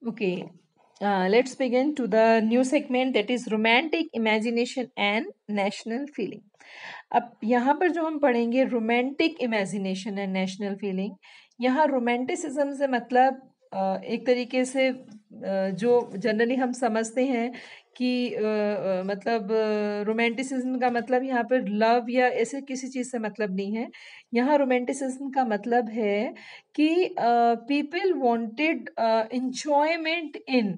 Okay, let's begin to the new segment that is romantic imagination and national feeling. अब यहाँ पर जो हम पढ़ेंगे romantic imagination and national feeling, यहाँ रोमांटिसिज्म से मतलब एक तरीके से जो जनरली हम समझते हैं कि मतलब रोमांटिसिज्म का मतलब यहाँ पर लव या ऐसे किसी चीज़ से मतलब नहीं है। यहाँ रोमांटिसिज्म का मतलब है कि people wanted enjoyment in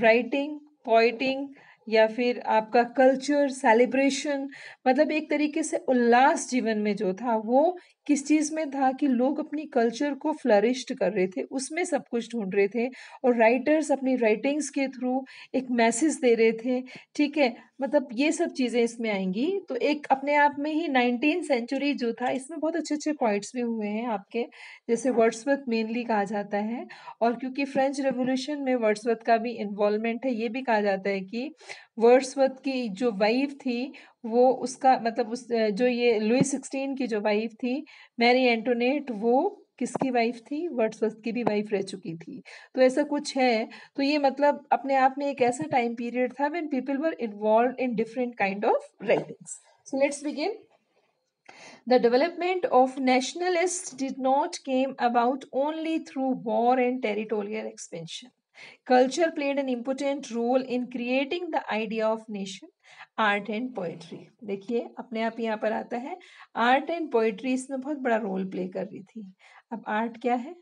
writing, poetry या फिर आपका कल्चर सेलिब्रेशन, मतलब एक तरीके से उल्लास जीवन में जो था वो किस चीज़ में था कि लोग अपनी कल्चर को फ्लरिश्ड कर रहे थे, उसमें सब कुछ ढूंढ रहे थे और राइटर्स अपनी राइटिंग्स के थ्रू एक मैसेज दे रहे थे। ठीक है, मतलब ये सब चीज़ें इसमें आएंगी। तो एक अपने आप में ही 19th सेंचुरी जो था इसमें बहुत अच्छे अच्छे पॉइंट्स भी हुए हैं आपके, जैसे वर्ड्सवर्थ मेनली कहा जाता है। और क्योंकि फ्रेंच रेवोल्यूशन में वर्ड्सवर्थ का भी इन्वॉल्वमेंट है, ये भी कहा जाता है कि वर्ड्सवर्थ की जो वाइफ थी वो उसका मतलब उस जो ये लुई 16 की जो वाइफ थी मैरी एंटोनेट, वो किसकी वाइफ थी? वर्ड्सवर्थ की भी वाइफ रह चुकी थी। तो ऐसा कुछ है। तो ये मतलब अपने आप में एक ऐसा टाइम पीरियड था when people were involved in different kind of writings. So let's begin. The development of nationalists did not came about only through war and territorial expansion. Culture played an important role in creating the idea of nation, art and poetry. देखिए अपने आप यहाँ पर आता है art and poetry इसमें बहुत बड़ा रोल प्ले कर रही थी। अब आर्ट क्या है?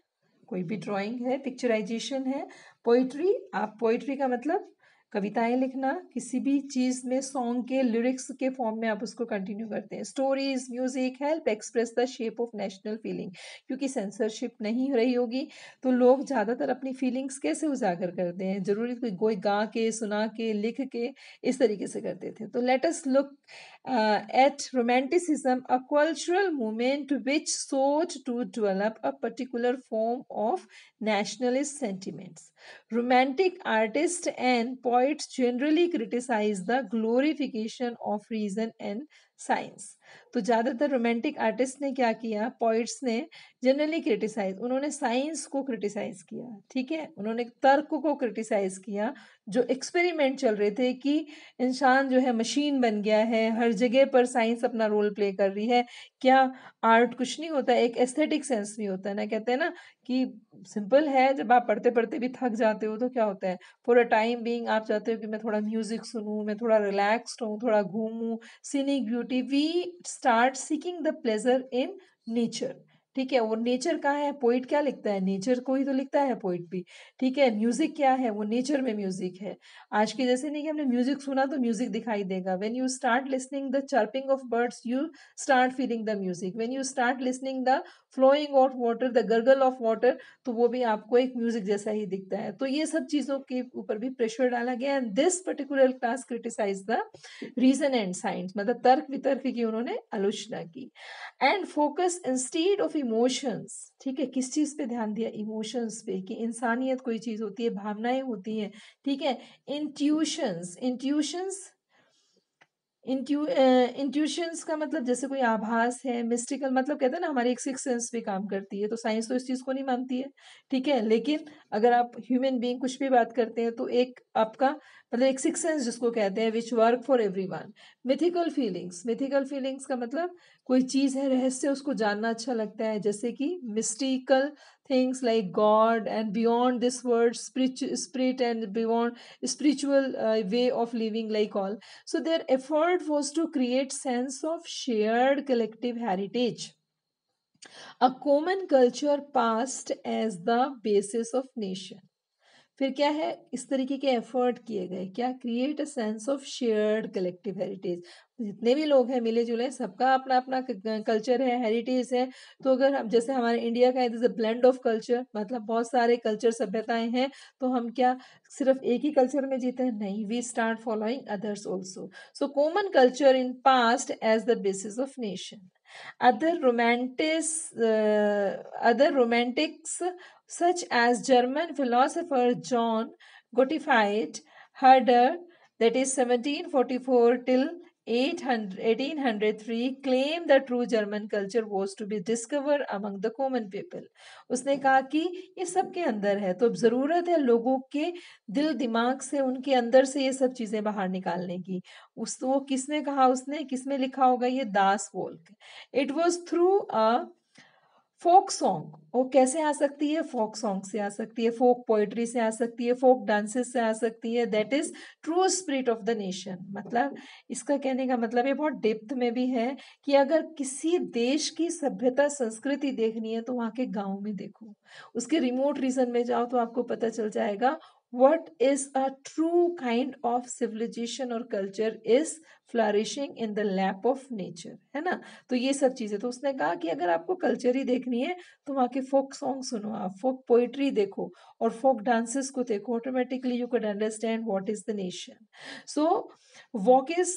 कोई भी ड्राइंग है, पिक्चराइजेशन है। पोइट्री, आप पोइट्री का मतलब कविताएं लिखना, किसी भी चीज में सॉन्ग के लिरिक्स के फॉर्म में आप उसको कंटिन्यू करते हैं। Stories, music help express the shape of national feeling. क्योंकि सेंसरशिप नहीं रही होगी तो लोग ज्यादातर अपनी फीलिंग्स कैसे उजागर करते हैं? जरूरी कोई गा के, सुना के, लिख के इस तरीके से करते थे। तो let us look at romanticism, a cultural movement which sought to develop a particular form of nationalist sentiments. Romantic artists and poets generally criticize the glorification of reason and science. तो ज्यादातर रोमांटिक आर्टिस्ट ने क्या किया, poets ने generally criticise, उन्होंने science को criticise किया। ठीक है, उन्होंने तर्क को क्रिटिसाइज किया, जो एक्सपेरिमेंट चल रहे थे कि इंसान जो है मशीन बन गया है, हर जगह पर साइंस अपना रोल प्ले कर रही है। क्या आर्ट कुछ नहीं होता, एक एस्थेटिक सेंस भी होता है ना। कहते हैं ना कि सिंपल है, जब आप पढ़ते पढ़ते भी थक जाते हो तो क्या होता है, फॉर अ टाइम बीइंग आप चाहते हो कि मैं थोड़ा म्यूजिक सुनूं, मैं थोड़ा रिलैक्स्ड हूँ, थोड़ा घूमूं, scenic beauty, we start seeking the pleasure in nature. ठीक है, वो नेचर कहाँ है? पोइट क्या लिखता है? नेचर को ही तो लिखता है पोइट भी। ठीक है, म्यूजिक क्या है? वो नेचर में म्यूजिक है। आज के जैसे नहीं कि हमने म्यूजिक सुना तो म्यूजिक दिखाई देगा। When you start listening the chirping of birds you start feeling the music. When you start listening the flowing of water, the gurgle of water, तो वो भी आपको एक म्यूजिक जैसा ही दिखता है। तो ये सब चीजों के ऊपर भी प्रेशर डाला गया and this particular class criticize the reason and science, मतलब तर्क वितर्क की उन्होंने आलोचना की। And focus instead of emotions. ठीक है, किस चीज पे ध्यान दिया? इमोशंस पे, कि इंसानियत कोई चीज होती है, भावनाएं होती हैं। ठीक है, इंट्यूशंस, इंट्यूशंस, इंट्यूशंस का मतलब जैसे कोई आभास है, मिस्टिकल, मतलब कहते हैं ना हमारी एक सिक्स सेंस भी काम करती है। तो साइंस तो इस चीज को नहीं मानती है। ठीक है, लेकिन अगर आप ह्यूमन बीइंग कुछ भी बात करते हैं तो एक आपका मतलब एक सिक्स सेंस जिसको कहते हैं, which work for everyone. Mythical feelings, mythical feelings का मतलब कोई चीज है रहस्य, उसको जानना अच्छा लगता है, जैसे कि mystical things like God and beyond this word, spirit and beyond spiritual way of living, like all. So their effort was to create sense of shared collective heritage, a common culture passed as the basis of nation. फिर क्या है, इस तरीके के effort किए गए, क्या? Create a sense of shared collective heritage. जितने भी लोग हैं मिले जुले, सबका अपना अपना कल्चर है, हेरिटेज है। तो अगर हम जैसे हमारे इंडिया का is a blend of culture, मतलब बहुत सारे कल्चर सभ्यताएं हैं, तो हम क्या सिर्फ एक ही कल्चर में जीते हैं? नहीं, we start following others also. So common culture in past as the basis of nation. Other romantics, other romantics such as German philosopher John Gottfried Herder, that is 1744 till 1803 claimed the true German culture was to be discovered among the common people. उसने कहा कि ये सबके अंदर है, तो अब जरूरत है लोगों के दिल दिमाग से, उनके अंदर से ये सब चीजें बाहर निकालने की। वो किसने कहा, उसने किसमें लिखा होगा, ये das Volk. It was through a folk song. वो कैसे आ सकती है, फोक सॉन्ग से आ सकती है, फोक पोइट्री से आ सकती है, फोक डांसेस से आ सकती है। That is true spirit of the nation. मतलब इसका कहने का मतलब ये बहुत डेप्थ में भी है कि अगर किसी देश की सभ्यता संस्कृति देखनी है तो वहां के गांव में देखो, उसके रिमोट रीजन में जाओ तो आपको पता चल जाएगा what is a true kind of civilization or culture is flourishing in the lap of nature, है ना। तो ये सब चीजें, तो उसने कहा कि अगर आपको कल्चर ही देखनी है तो वहाँ के फोक सॉन्ग सुनो, आप फोक पोइट्री देखो और फोक डांसेस को देखो, automatically you can understand what is the nation. So walk is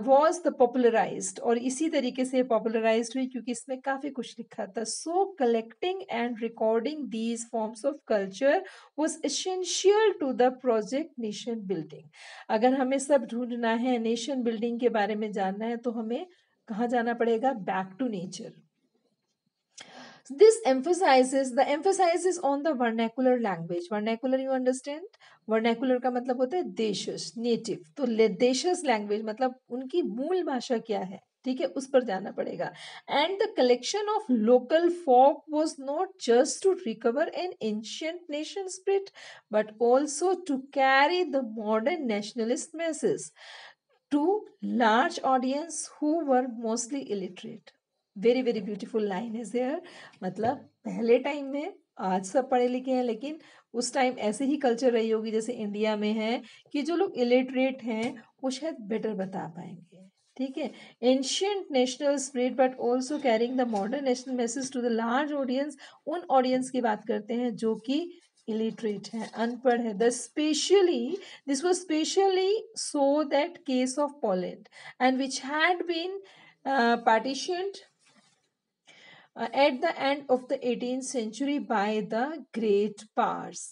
was the popularised, और इसी तरीके से पॉपुलराइज्ड हुई क्योंकि इसमें काफी कुछ लिखा था। So collecting and recording these forms of culture was essential to the project nation building. अगर हमें सब ढूंढना है, नेशन बिल्डिंग के बारे में जानना है, तो हमें कहाँ जाना पड़ेगा, back to nature. This emphasizes, the emphasis is on the vernacular language. Vernacular you understand? Vernacular का मतलब होता है देशज, नेटिव। तो देशज लैंग्वेज मतलब उनकी मूल भाषा क्या है, ठीक है, उस पर जाना पड़ेगा। And the collection of local folk was not just to recover an ancient nation spirit but also to carry the modern nationalist masses to large audience who were mostly illiterate. Very very beautiful line is there. मतलब पहले time में, आज सब पढ़े लिखे हैं लेकिन उस टाइम ऐसे ही कल्चर रही होगी जैसे इंडिया में है कि जो लोग इलिटरेट हैं वो शायद बेटर बता पाएंगे, ठीक है। Ancient national spirit but also caring the modern national message to the large audience. उन ऑडियंस की बात करते हैं जो कि इलिटरेट है, अनपढ़ है। The specially this was specially so that case of Poland and which had been partitioned at the end of the 18th century by the great powers,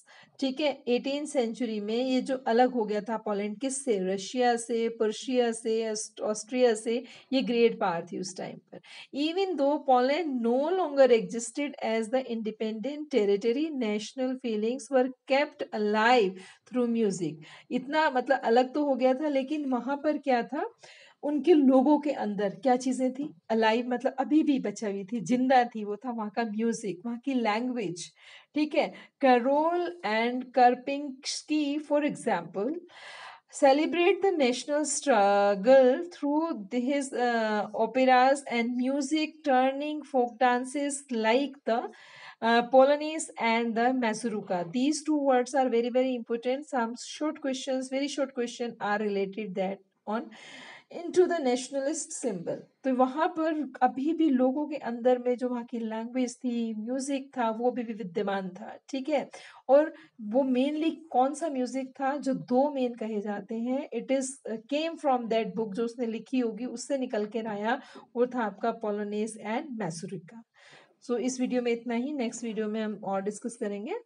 ठीक है। 18th सेंचुरी में ये जो अलग हो गया था पोलैंड, किससे, रशिया से, पर्शिया से, ऑस्ट्रिया से, ये ग्रेट पावर थी उस टाइम पर। Even though Poland no longer existed as the independent territory, national feelings were kept alive through music. इतना मतलब अलग तो हो गया था लेकिन वहां पर क्या था, उनके लोगों के अंदर क्या चीजें थी, अलाइव मतलब अभी भी बचा हुई थी, जिंदा थी, वो था वहाँ का म्यूजिक, वहाँ की लैंग्वेज, ठीक है। Carol and Karpinski for example celebrate the national struggle through his operas and music, turning folk dances like the Polonaise and the Mazurka. These two words are very very important. Some short questions, very short question are related that on into the nationalist symbol। तो वहां पर अभी भी लोगों के अंदर में जो वहाँ की लैंग्वेज थी, म्यूजिक था, वो भी विद्यमान था, ठीक है। और वो मेनली कौन सा म्यूजिक था, जो दो मेन कहे जाते हैं, it is came from that book जो उसने लिखी होगी, उससे निकल कर आया, वो था आपका पोलोनेस एंड मैसुरिका। सो इस वीडियो में इतना ही, नेक्स्ट वीडियो में हम और डिस्कस करेंगे।